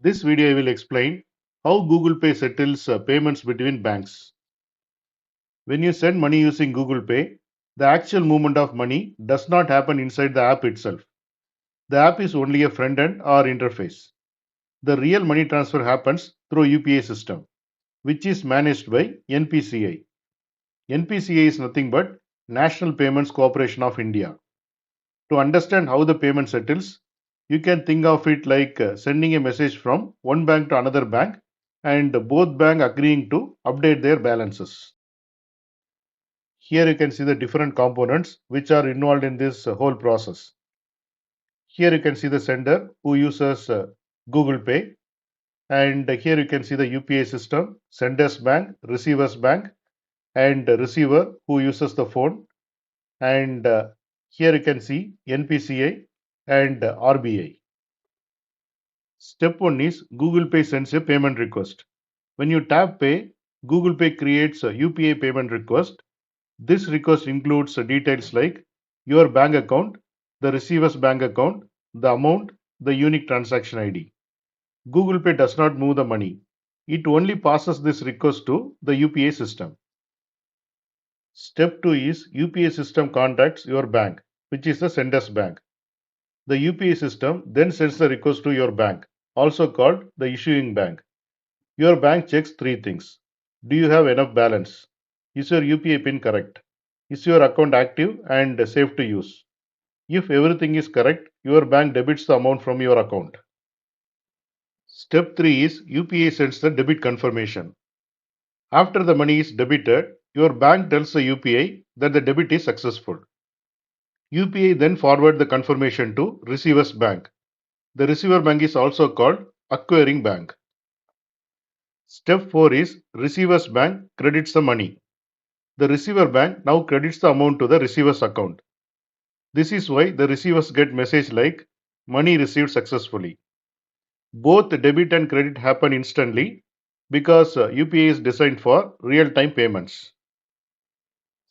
This video will explain how Google Pay settles payments between banks. When you send money using Google Pay, the actual movement of money does not happen inside the app itself. The app is only a front end or interface. The real money transfer happens through UPI system, which is managed by NPCI. NPCI is nothing but National Payments Corporation of India. To understand how the payment settles, you can think of it like sending a message from one bank to another bank and both banks agreeing to update their balances. Here you can see the different components which are involved in this whole process. Here you can see the sender who uses Google Pay, and here you can see the UPI system, sender's bank, receiver's bank, and receiver who uses the phone, and here you can see NPCI and RBI. Step 1 is Google Pay sends a payment request. When you tap Pay, Google Pay creates a UPI payment request. This request includes details like your bank account, the receiver's bank account, the amount, the unique transaction ID. Google Pay does not move the money. It only passes this request to the UPI system. Step 2 is UPI system contacts your bank, which is the sender's bank. The UPI system then sends the request to your bank, also called the issuing bank. Your bank checks three things. Do you have enough balance? Is your UPI PIN correct? Is your account active and safe to use? If everything is correct, your bank debits the amount from your account. Step 3 is UPI sends the debit confirmation. After the money is debited, your bank tells the UPI that the debit is successful. UPI then forward the confirmation to receiver's bank. The receiver bank is also called acquiring bank. Step 4 is receiver's bank credits the money. The receiver bank now credits the amount to the receiver's account. This is why the receivers get message like money received successfully. Both debit and credit happen instantly because UPI is designed for real-time payments.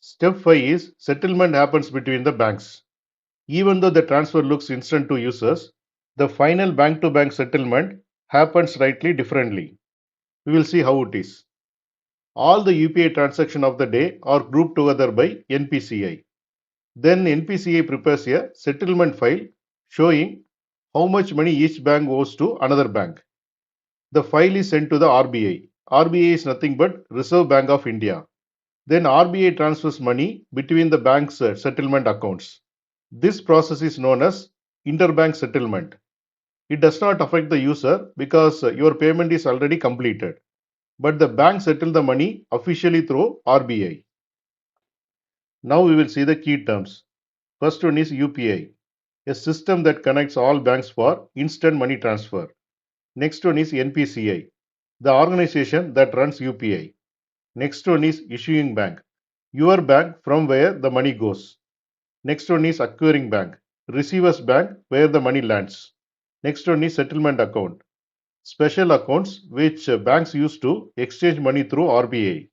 Step 5 is settlement happens between the banks. Even though the transfer looks instant to users, the final bank-to-bank settlement happens slightly differently. We will see how it is. All the UPI transactions of the day are grouped together by NPCI. Then NPCI prepares a settlement file showing how much money each bank owes to another bank. The file is sent to the RBI. RBI is nothing but Reserve Bank of India. Then RBI transfers money between the bank's settlement accounts. This process is known as interbank settlement. It does not affect the user because your payment is already completed. But the bank settled the money officially through RBI. Now we will see the key terms. First one is UPI, a system that connects all banks for instant money transfer. Next one is NPCI, the organization that runs UPI. Next one is issuing bank, your bank from where the money goes. Next one is acquiring bank, receiver's bank where the money lands. Next one is settlement account, special accounts which banks use to exchange money through RBI.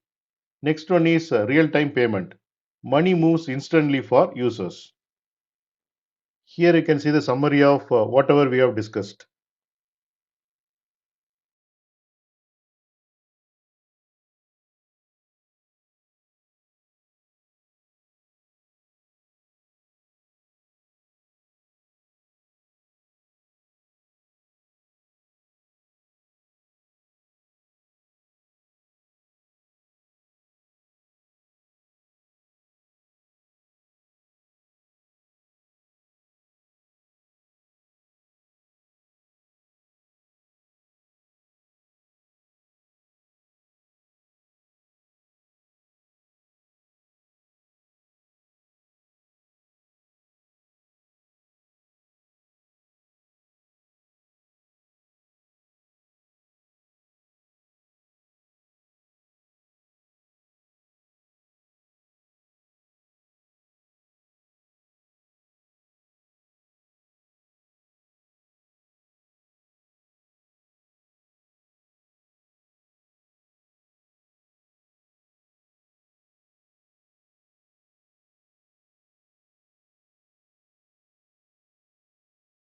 Next one is real-time payment, money moves instantly for users. Here you can see the summary of whatever we have discussed.